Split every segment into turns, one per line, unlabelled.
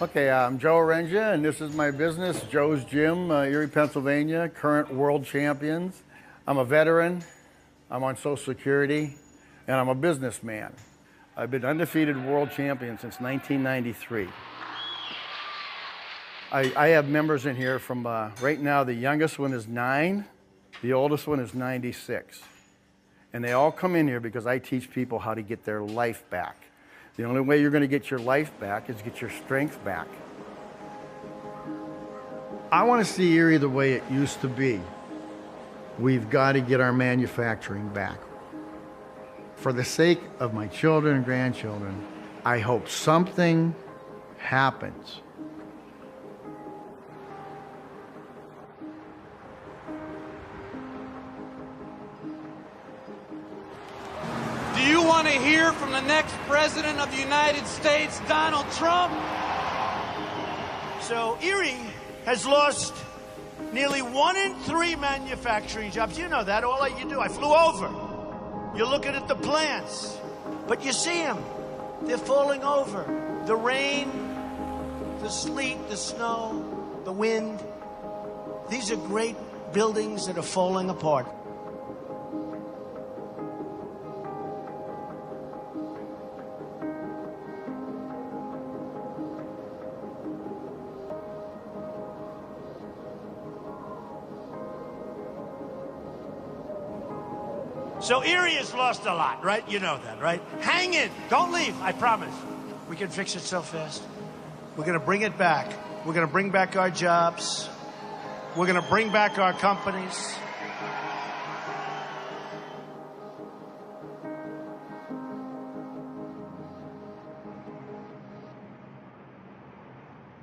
Okay, I'm Joe Orengia, and this is my business, Joe's Gym, Erie, Pennsylvania, current world champions. I'm a veteran, I'm on Social Security, and I'm a businessman. I've been undefeated world champion since 1993. I have members in here from, right now, the youngest one is 9, the oldest one is 96. And they all come in here because I teach people how to get their life back. The only way you're going to get your life back is get your strength back. I want to see Erie the way it used to be. We've got to get our manufacturing back. For the sake of my children and grandchildren, I hope something happens.
Do you want to hear from the next president of the United States, Donald Trump?
So Erie has lost nearly 1 in 3 manufacturing jobs. You know that, all you do. I flew over. You're looking at the plants, but you see them. They're falling over. The rain, the sleet, the snow, the wind. These are great buildings that are falling apart. So Erie has lost a lot, right? You know that, right? Hang in. Don't leave, I promise. We can fix it so fast. We're going to bring it back. We're going to bring back our jobs. We're going to bring back our companies.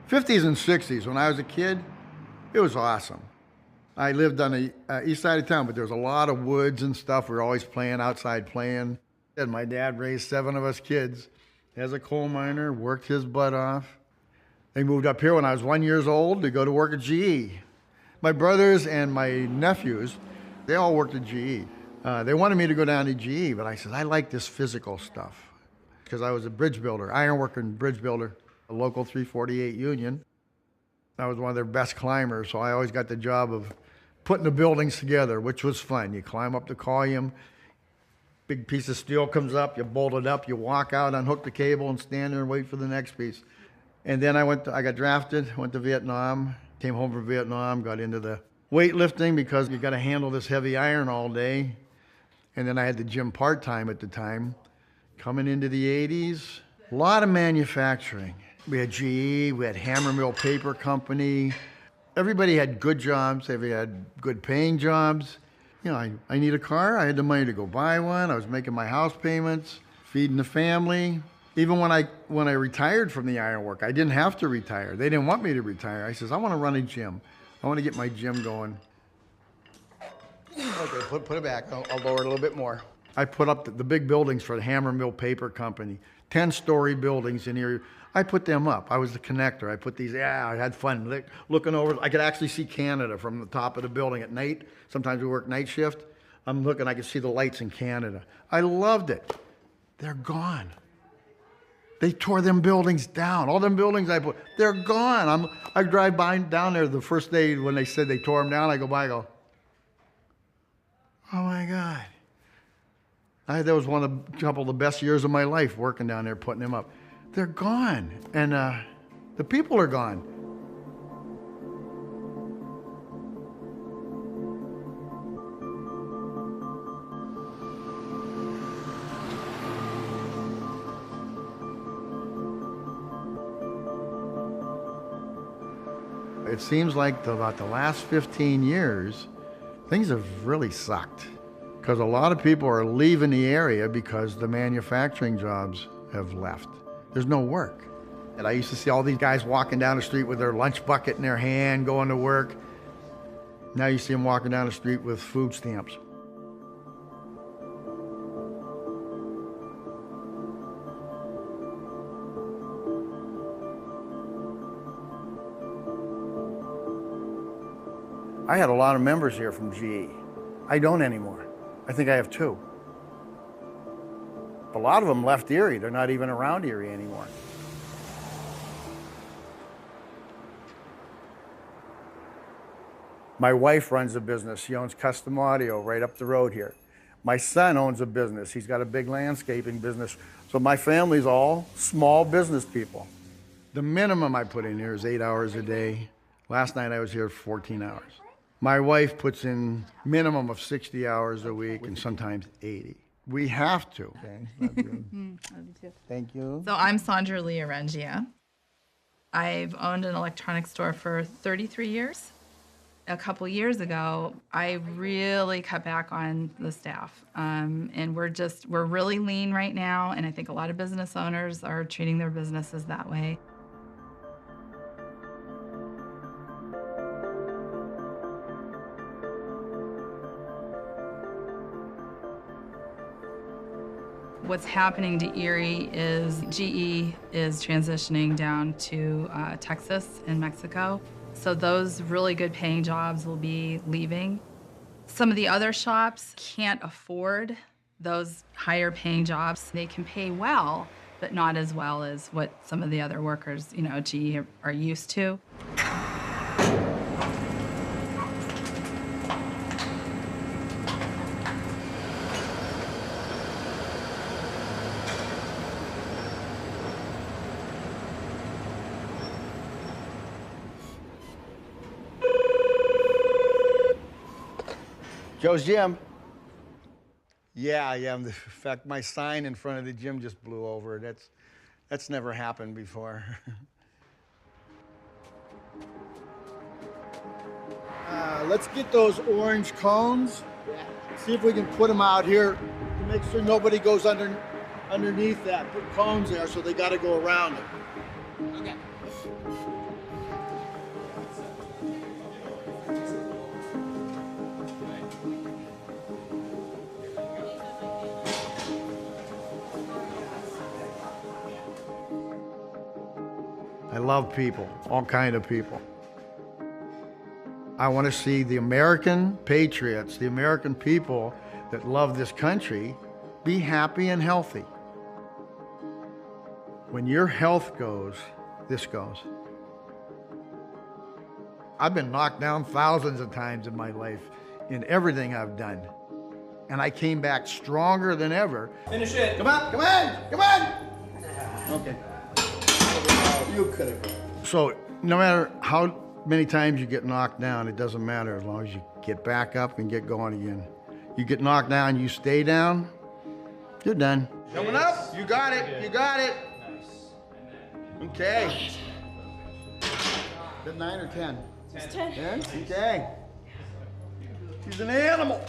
'50s and '60s, when I was a kid, it was awesome. I lived on the east side of town, but there was a lot of woods and stuff. We were always playing outside playing. And my dad raised 7 of us kids as a coal miner, worked his butt off. They moved up here when I was 1 year old to go to work at GE. My brothers and my nephews, they all worked at GE. They wanted me to go down to GE, but I said, I like this physical stuff. Because I was a bridge builder, ironworking bridge builder, a local 348 union. I was one of their best climbers, so I always got the job of putting the buildings together, which was fun. You climb up the column, big piece of steel comes up, you bolt it up, you walk out, unhook the cable, and stand there and wait for the next piece. And then I got drafted, went to Vietnam, came home from Vietnam, got into the weightlifting because you got to handle this heavy iron all day. And then I had the gym part-time at the time. Coming into the 80s, a lot of manufacturing. We had GE, we had Hammer Mill Paper Company. Everybody had good jobs, everybody had good paying jobs. You know, I need a car, I had the money to go buy one, I was making my house payments, feeding the family. Even when I retired from the ironwork, I didn't have to retire. They didn't want me to retire. I says, I want to run a gym. I want to get my gym going. Okay, put it back, I'll lower it a little bit more. I put up the big buildings for the Hammer Mill Paper Company, 10-story buildings in here. I put them up. I was the connector. I put these, I had fun looking over. I could actually see Canada from the top of the building at night. Sometimes we work night shift. I'm looking, I could see the lights in Canada. I loved it. They're gone. They tore them buildings down. All them buildings I put, they're gone. I drive by down there the first day when they said they tore them down. I go by, I go, oh my God. That was a couple of the best years of my life working down there, putting them up. They're gone, and the people are gone. It seems like about the last 15 years, things have really sucked. Because a lot of people are leaving the area because the manufacturing jobs have left. There's no work. And I used to see all these guys walking down the street with their lunch bucket in their hand, going to work. Now you see them walking down the street with food stamps. I had a lot of members here from GE. I don't anymore. I think I have 2. A lot of them left Erie. They're not even around Erie anymore. My wife runs a business. She owns Custom Audio right up the road here. My son owns a business. He's got a big landscaping business. So my family's all small business people. The minimum I put in here is 8 hours a day. Last night I was here 14 hours. My wife puts in minimum of 60 hours a week and sometimes 80. We have to. Okay, love you.
Love you too.
Thank you.
So I'm Sandra Lee Arengia. I've owned an electronics store for 33 years. A couple years ago, I really cut back on the staff. And we're really lean right now. And I think a lot of business owners are treating their businesses that way. What's happening to Erie is GE is transitioning down to Texas and Mexico. So those really good paying jobs will be leaving. Some of the other shops can't afford those higher paying jobs. They can pay well, but not as well as what some of the other workers, GE are used to.
Joe's Gym. Yeah. In fact, my sign in front of the gym just blew over. That's never happened before. Let's get those orange cones. See if we can put them out here to make sure nobody goes underneath that. Put cones there so they got to go around it. Okay. I love people, all kind of people. I want to see the American patriots, the American people that love this country, be happy and healthy. When your health goes, this goes. I've been knocked down thousands of times in my life in everything I've done. And I came back stronger than ever.
Finish it.
Come on. Okay. You could have. So no matter how many times you get knocked down, it doesn't matter as long as you get back up and get going again. You get knocked down, you stay down, you're done. Coming up, you got it, you got it. Okay. Is it 9 or 10?
It's 10.
10? Okay. She's an animal.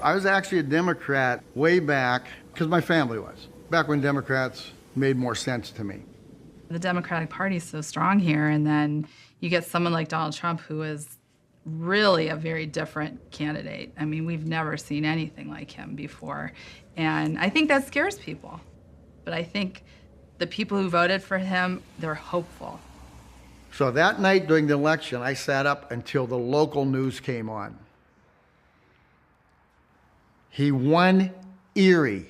I was actually a Democrat way back, because my family was, back when Democrats made more sense to me.
The Democratic Party is so strong here, and then you get someone like Donald Trump, who is really a very different candidate. I mean, we've never seen anything like him before, and I think that scares people. But I think the people who voted for him, they're hopeful.
So that night during the election, I sat up until the local news came on. He won Erie,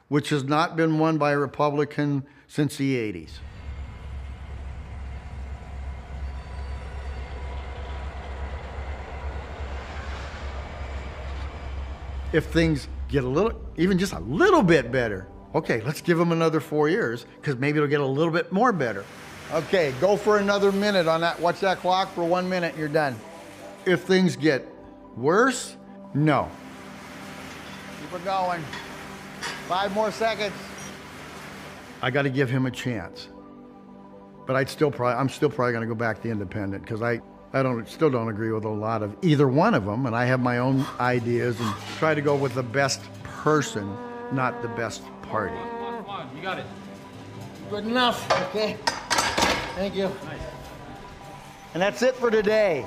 which has not been won by a Republican since the 80s. If things get even just a little bit better, okay, let's give them another 4 years, because maybe it'll get a little bit more better. Okay, go for another minute on that. Watch that clock for 1 minute, you're done. If things get worse, no. Keep it going. 5 more seconds. I got to give him a chance. But I'm still probably going to go back to independent, because I still don't agree with a lot of either one of them, and I have my own ideas and try to go with the best person, not the best party.
Come on, you got it.
Good enough, okay? Thank you. Nice. And that's it for today.